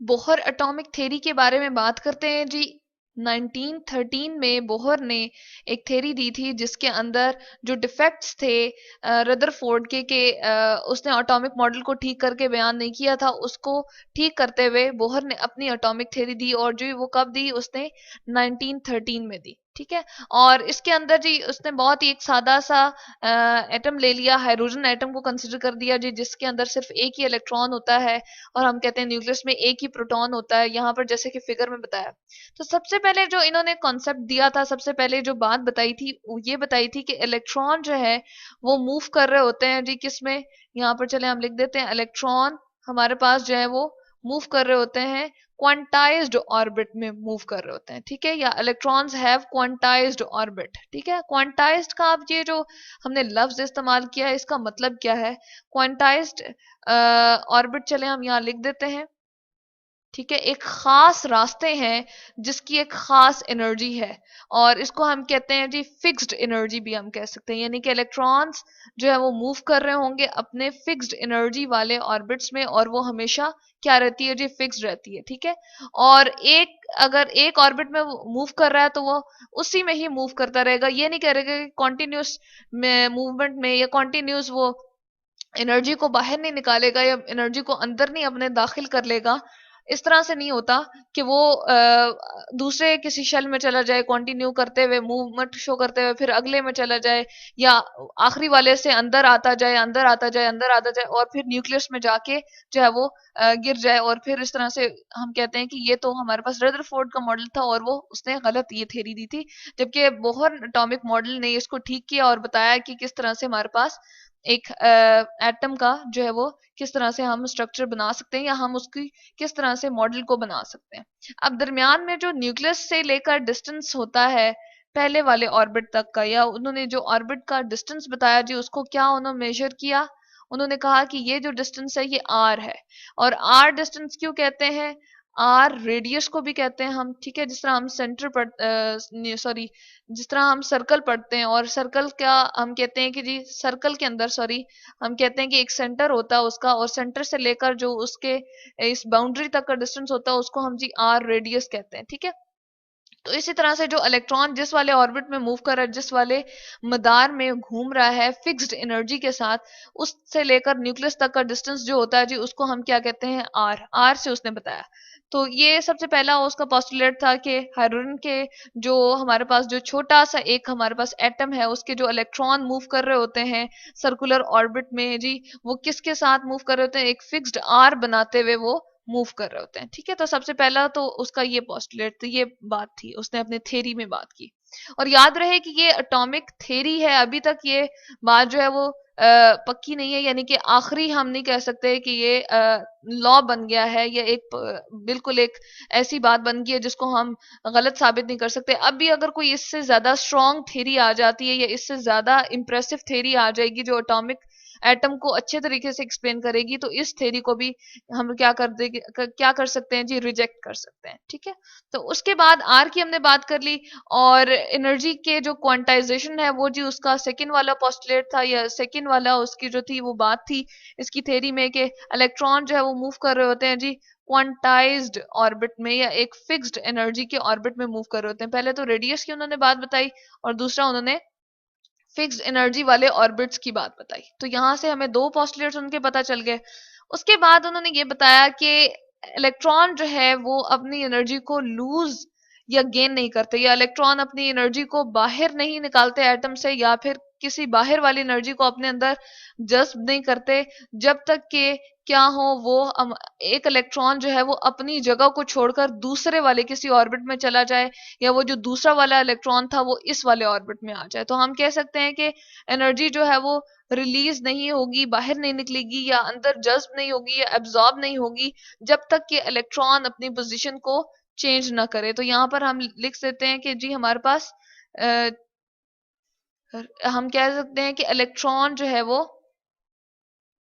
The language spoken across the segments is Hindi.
बोहर एटॉमिक थ्योरी के बारे में बात करते हैं जी। 1913 में बोहर ने एक थ्योरी दी थी जिसके अंदर जो डिफेक्ट्स थे रदरफोर्ड के उसने एटॉमिक मॉडल को ठीक करके बयान नहीं किया था, उसको ठीक करते हुए बोहर ने अपनी एटॉमिक थ्योरी दी। और जो वो कब दी, उसने 1913 में दी। ठीक है। और इसके अंदर जी उसने बहुत ही एक सादा सा एटम ले लिया, हाइड्रोजन एटम को कंसिडर कर दिया जी, जिसके अंदर सिर्फ एक ही इलेक्ट्रॉन होता है। और हम कहते हैं न्यूक्लियस में एक ही प्रोटॉन होता है, यहाँ पर जैसे कि फिगर में बताया। तो सबसे पहले जो इन्होंने कॉन्सेप्ट दिया था, सबसे पहले जो बात बताई थी वो ये बताई थी कि इलेक्ट्रॉन जो है वो मूव कर रहे होते हैं जी, किसमें, यहाँ पर चले हम लिख देते हैं, इलेक्ट्रॉन हमारे पास जो है वो मूव कर रहे होते हैं क्वांटाइज्ड ऑर्बिट में मूव कर रहे होते हैं। ठीक है, या इलेक्ट्रॉन्स हैव क्वांटाइज्ड ऑर्बिट। ठीक है, क्वांटाइज्ड का अब ये जो हमने लफ्ज इस्तेमाल किया है, इसका मतलब क्या है? क्वांटाइज्ड ऑर्बिट चले हम यहाँ लिख देते हैं। ठीक है, एक खास रास्ते हैं जिसकी एक खास एनर्जी है, और इसको हम कहते हैं जी फिक्स्ड एनर्जी भी हम कह सकते हैं। यानी कि इलेक्ट्रॉन्स जो है वो मूव कर रहे होंगे अपने फिक्स्ड एनर्जी वाले ऑर्बिट्स में, और वो हमेशा क्या रहती है जी, फिक्स्ड रहती है। ठीक है, और अगर एक ऑर्बिट में मूव कर रहा है तो वो उसी में ही मूव करता रहेगा, ये नहीं करेगा कि कॉन्टिन्यूस में मूवमेंट में या कॉन्टिन्यूस वो एनर्जी को बाहर नहीं निकालेगा या एनर्जी को अंदर नहीं अपने दाखिल कर लेगा। इस तरह से नहीं होता कि वो दूसरे किसी शेल में चला जाए कंटिन्यू करते हुए, मूवमेंट शो करते हुए, फिर अगले में चला जाए, या आखिरी वाले से अंदर आता जाए, अंदर आता जाए, अंदर आता जाए, और फिर न्यूक्लियस में जाके जो है वो गिर जाए। और फिर इस तरह से हम कहते हैं कि ये तो हमारे पास रदरफोर्ड का मॉडल था और वो उसने गलत ये थ्योरी दी थी, जबकि बोहर एटॉमिक मॉडल ने इसको ठीक किया और बताया कि किस तरह से हमारे पास एक एटम का जो है वो किस तरह से हम स्ट्रक्चर बना सकते हैं, या हम उसकी किस तरह से मॉडल को बना सकते हैं। अब दरमियान में जो न्यूक्लियस से लेकर डिस्टेंस होता है पहले वाले ऑर्बिट तक का, या उन्होंने जो ऑर्बिट का डिस्टेंस बताया जी, उसको क्या उन्होंने मेजर किया? उन्होंने कहा कि ये जो डिस्टेंस है ये आर है। और आर डिस्टेंस क्यों कहते हैं? आर रेडियस को भी कहते हैं हम। ठीक है, जिस तरह हम सॉरी, जिस तरह हम सर्कल पढ़ते हैं, और सर्कल क्या हम कहते हैं कि जी सर्कल के अंदर, सॉरी, हम कहते हैं कि एक सेंटर होता है उसका, और सेंटर से लेकर जो उसके इस बाउंड्री तक का डिस्टेंस होता है उसको हम जी आर रेडियस कहते हैं। ठीक है, तो इसी तरह से जो इलेक्ट्रॉन जिस वाले ऑर्बिट में मूव कर रहा है, जिस वाले मदार में घूम रहा है फिक्स्ड एनर्जी के साथ, उससे लेकर न्यूक्लियस तक का डिस्टेंस जो होता है जी, उसको हम क्या कहते हैं? आर। आर से उसने बताया। तो ये सबसे पहला उसका पोस्टुलेट था कि हाइड्रोजन के जो हमारे पास जो छोटा सा एक हमारे पास एटम है, उसके जो इलेक्ट्रॉन मूव कर रहे होते हैं सर्कुलर ऑर्बिट में जी, वो किसके साथ मूव कर रहे होते हैं? एक फिक्स्ड आर बनाते हुए वो मूव कर रहे होते हैं। ठीक है, तो सबसे पहला तो उसका ये पोस्टुलेट, तो ये बात थी, उसने अपने थ्योरी में बात की। और याद रहे कि ये एटॉमिक थ्योरी है, अभी तक ये बात जो है वो पक्की नहीं है, यानी कि आखिरी हम नहीं कह सकते कि ये लॉ बन गया है, या बिल्कुल एक ऐसी बात बन गई है जिसको हम गलत साबित नहीं कर सकते। अब भी अगर कोई इससे ज्यादा स्ट्रॉन्ग थ्योरी आ जाती है, या इससे ज्यादा इंप्रेसिव थ्योरी आ जाएगी जो एटॉमिक एटम को अच्छे तरीके से एक्सप्लेन करेगी, तो इस थ्योरी को भी हम क्या कर सकते हैं जी, रिजेक्ट कर सकते हैं। ठीक है, तो उसके बाद आर की हमने बात कर ली, और एनर्जी के जो क्वांटाइजेशन है वो जी उसका सेकंड वाला पोस्टुलेट था, या सेकंड वाला उसकी जो थी वो बात थी इसकी थ्योरी में, कि इलेक्ट्रॉन जो है वो मूव कर रहे होते हैं जी क्वांटाइज्ड ऑर्बिट में, या एक फिक्स्ड एनर्जी के ऑर्बिट में मूव कर रहे होते हैं। पहले तो रेडियस की उन्होंने बात बताई, और दूसरा उन्होंने फिक्स्ड एनर्जी वाले ऑर्बिट्स की बात बताई। तो यहां से हमें दो पोस्टुलेट्स उनके पता चल गए। उसके बाद उन्होंने ये बताया कि इलेक्ट्रॉन जो है वो अपनी एनर्जी को लूज या गेन नहीं करते, या इलेक्ट्रॉन अपनी एनर्जी को बाहर नहीं निकालते एटम से, या फिर किसी बाहर वाली एनर्जी को अपने अंदर जज्ब नहीं करते, जब तक कि क्या हो वो एक इलेक्ट्रॉन जो है वो अपनी जगह को छोड़कर दूसरे वाले किसी ऑर्बिट में चला जाए, या वो जो दूसरा वाला इलेक्ट्रॉन था वो इस वाले ऑर्बिट में आ जाए। तो हम कह सकते हैं कि एनर्जी जो है वो रिलीज नहीं होगी, बाहर नहीं निकलेगी, या अंदर जज्ब नहीं होगी, या एब्जॉर्ब नहीं होगी, जब तक कि इलेक्ट्रॉन अपनी पोजीशन को चेंज ना करे। तो यहाँ पर हम लिख सकते हैं कि जी हमारे पास अ, हम कह सकते हैं कि इलेक्ट्रॉन जो है वो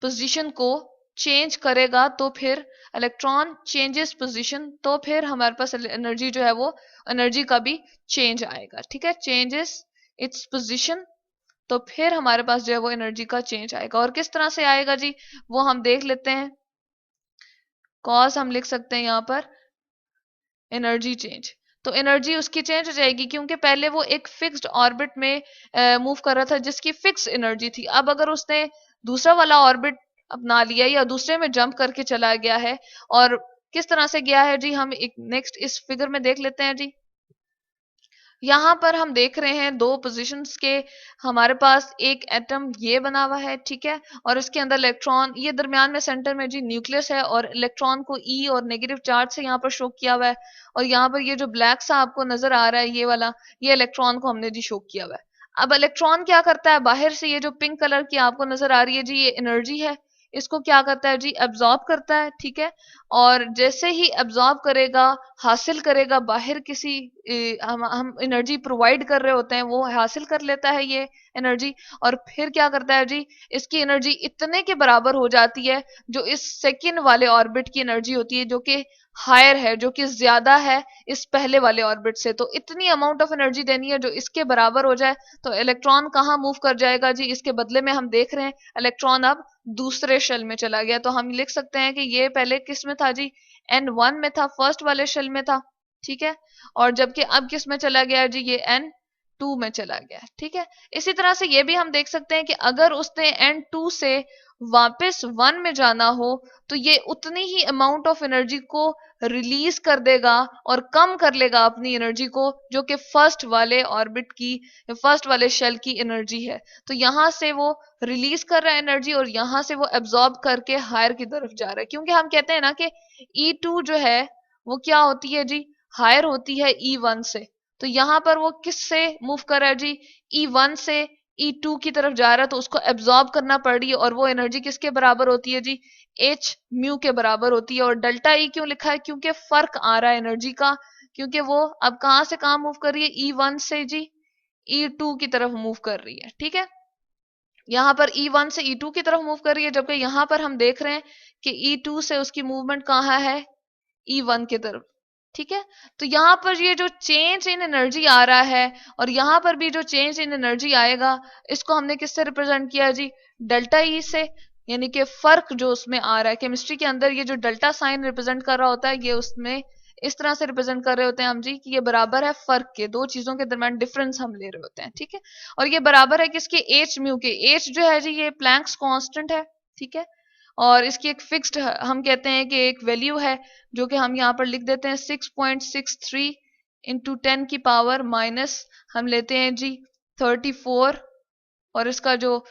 पोजीशन को चेंज करेगा, तो फिर इलेक्ट्रॉन चेंजेस पोजीशन, तो फिर हमारे पास एनर्जी जो है वो एनर्जी का भी चेंज आएगा। ठीक है, चेंजेस इट्स पोजीशन, तो फिर हमारे पास जो है वो एनर्जी का चेंज आएगा। और किस तरह से आएगा जी, वो हम देख लेते हैं। कॉज हम लिख सकते हैं यहाँ पर एनर्जी चेंज। तो एनर्जी उसकी चेंज हो जाएगी क्योंकि पहले वो एक फिक्स्ड ऑर्बिट में मूव कर रहा था जिसकी फिक्स एनर्जी थी। अब अगर उसने दूसरा वाला ऑर्बिट अपना लिया या दूसरे में जंप करके चला गया है, और किस तरह से गया है जी, हम एक नेक्स्ट इस फिगर में देख लेते हैं जी। यहाँ पर हम देख रहे हैं दो पोजीशंस के, हमारे पास एक एटम ये बना हुआ है, ठीक है, और इसके अंदर इलेक्ट्रॉन, ये दरमियान में सेंटर में जी न्यूक्लियस है, और इलेक्ट्रॉन को ई और नेगेटिव चार्ज से यहाँ पर शो किया हुआ है, और यहाँ पर ये जो ब्लैक सा आपको नजर आ रहा है ये वाला, ये इलेक्ट्रॉन को हमने जी शो किया हुआ है। अब इलेक्ट्रॉन क्या करता है, बाहर से ये जो पिंक कलर की आपको नजर आ रही है जी, ये एनर्जी है, इसको क्या करता है जी, एब्जॉर्ब करता है, ठीक है, और जैसे ही एब्जॉर्ब करेगा, हासिल करेगा बाहर किसी हम एनर्जी प्रोवाइड कर रहे होते हैं, वो हासिल कर लेता है ये एनर्जी, और फिर क्या करता है जी, इसकी एनर्जी इतने के बराबर हो जाती है जो इस सेकंड वाले ऑर्बिट की एनर्जी होती है, जो कि हायर है, जो कि ज्यादा है इस पहले वाले ऑर्बिट से। तो इतनी अमाउंट ऑफ एनर्जी देनी है जो इसके बराबर हो जाए। तो इलेक्ट्रॉन कहाँ मूव कर जाएगा जी, इसके बदले में हम देख रहे हैं इलेक्ट्रॉन अब दूसरे शेल में चला गया। तो हम लिख सकते हैं कि ये पहले किस में था जी, N1 में था, फर्स्ट वाले शेल में था, ठीक है, और जबकि अब किस में चला गया जी, ये N2 में चला गया, ठीक है। इसी तरह से ये भी हम देख सकते हैं कि अगर उसने N2 से वापस 1 में जाना हो तो ये उतनी ही अमाउंट ऑफ एनर्जी को रिलीज कर देगा और कम कर लेगा अपनी एनर्जी को, जो कि फर्स्ट वाले ऑर्बिट की, फर्स्ट वाले शेल की एनर्जी है। तो यहां से वो रिलीज कर रहा है एनर्जी और यहां से वो एब्जॉर्ब करके हायर की तरफ जा रहा है, क्योंकि हम कहते हैं ना कि E2 जो है वो क्या होती है जी, हायर होती है E1 से। तो यहां पर वो किससे मूव कर रहा है जी, E1 से E2 की तरफ जा रहा है, तो उसको एब्जॉर्ब करना पड़ रही है, और वो एनर्जी किसके बराबर होती है जी, H म्यू के बराबर होती है। और डेल्टा E क्यों लिखा है, क्योंकि फर्क आ रहा है एनर्जी का, क्योंकि वो अब कहां से कहां मूव कर रही है, E1 से जी E2 की तरफ मूव कर रही है, ठीक है। यहाँ पर E1 से E2 की तरफ मूव कर रही है, जबकि यहाँ पर हम देख रहे हैं कि E2 से उसकी मूवमेंट कहाँ है, E1 की तरफ, ठीक है। तो यहाँ पर ये जो चेंज इन एनर्जी आ रहा है, और यहाँ पर भी जो चेंज इन एनर्जी आएगा, इसको हमने किससे रिप्रेजेंट किया जी, डेल्टा ई से, यानी कि फर्क जो उसमें आ रहा है। केमिस्ट्री के अंदर ये जो डेल्टा साइन रिप्रेजेंट कर रहा होता है, ये उसमें इस तरह से रिप्रेजेंट कर रहे होते हैं हम जी कि ये बराबर है फर्क के, दो चीजों के दरमियान डिफरेंस हम ले रहे होते हैं, ठीक है। और ये बराबर है किसके, एच म्यू के। एच जो है जी ये प्लैंक्स कांस्टेंट है, ठीक है, और इसकी एक फिक्स्ड हम कहते हैं कि एक वैल्यू है, जो कि हम यहाँ पर लिख देते हैं 6.63 इंटू 10 की पावर माइनस हम लेते हैं जी 34, और इसका जो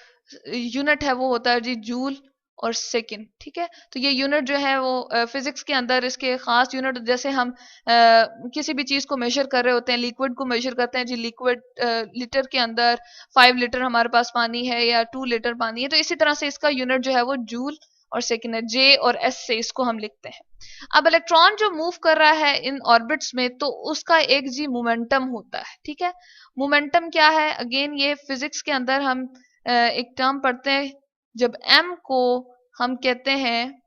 यूनिट है वो होता है जी जूल और सेकेंड, ठीक है। तो ये यूनिट जो है वो फिजिक्स के अंदर इसके खास यूनिट, जैसे हम किसी भी चीज को मेजर कर रहे होते हैं, लिक्विड को मेजर करते हैं जी, लिक्विड लीटर के अंदर 5 लीटर हमारे पास पानी है या 2 लीटर पानी है, तो इसी तरह से इसका यूनिट जो है वो जूल और सेकेंड है, जे और एस से इसको हम लिखते हैं। अब इलेक्ट्रॉन जो मूव कर रहा है इन ऑर्बिट्स में, तो उसका एक जी मोमेंटम होता है, ठीक है। मोमेंटम क्या है, अगेन ये फिजिक्स के अंदर हम एक टर्म पढ़ते हैं, जब m को हम कहते हैं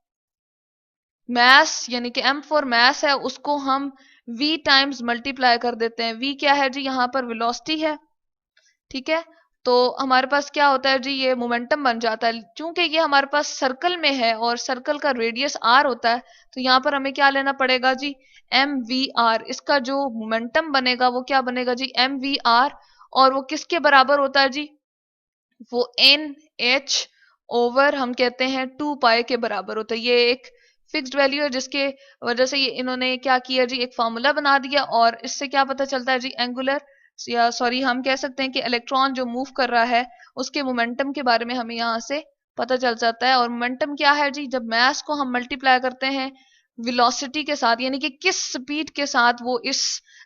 मैस, यानी कि m फॉर मैस है, उसको हम v टाइम्स मल्टीप्लाई कर देते हैं। v क्या है जी, यहाँ पर वेलोसिटी है, ठीक है। तो हमारे पास क्या होता है जी, ये मोमेंटम बन जाता है। चूंकि ये हमारे पास सर्कल में है और सर्कल का रेडियस r होता है, तो यहाँ पर हमें क्या लेना पड़ेगा जी, mvr। इसका जो मोमेंटम बनेगा वो क्या बनेगा जी, mvr, और वो किसके बराबर होता है जी, वो एन एच ओवर हम कहते हैं 2 पाई के बराबर होता है। ये एक फिक्स्ड वैल्यू है जिसके वजह से ये इन्होंने क्या किया जी, एक फॉर्मूला बना दिया, और इससे क्या पता चलता है जी, एंगुलर या सॉरी हम कह सकते हैं कि इलेक्ट्रॉन जो मूव कर रहा है उसके मोमेंटम के बारे में हमें यहाँ से पता चल जाता है। और मोमेंटम क्या है जी, जब मास को हम मल्टीप्लाई करते हैं वेलोसिटी के साथ, यानी कि किस स्पीड के साथ वो इस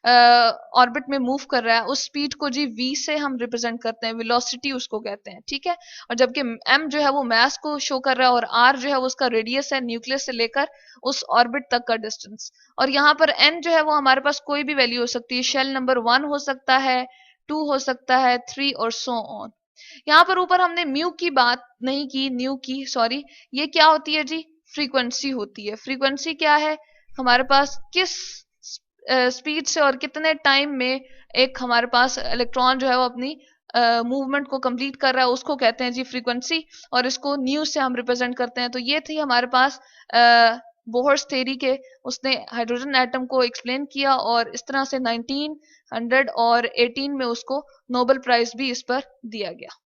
ऑर्बिट में मूव कर रहा है, उस स्पीड को जी v से हम रिप्रेजेंट करते हैं, वेलोसिटी उसको कहते हैं, ठीक है। और जबकि m जो है वो मास को शो कर रहा है, और r जो है वो उसका रेडियस है, न्यूक्लियस से लेकर उस ऑर्बिट तक का डिस्टेंस। और यहाँ पर n जो है वो हमारे पास कोई भी वैल्यू हो सकती है, शेल नंबर 1 हो सकता है, 2 हो सकता है, 3 और सो ऑन। यहाँ पर ऊपर हमने म्यू की बात नहीं की, न्यू की, सॉरी, ये क्या होती है जी, फ्रीक्वेंसी होती है। फ्रीक्वेंसी क्या है, हमारे पास किस स्पीड से और कितने टाइम में एक हमारे पास इलेक्ट्रॉन जो है वो अपनी मूवमेंट को कंप्लीट कर रहा है, उसको कहते हैं जी फ्रीक्वेंसी, और इसको न्यू से हम रिप्रेजेंट करते हैं। तो ये थी हमारे पास बोहर्स थ्योरी के उसने हाइड्रोजन एटम को एक्सप्लेन किया, और इस तरह से 1918 में उसको नोबेल प्राइज भी इस पर दिया गया।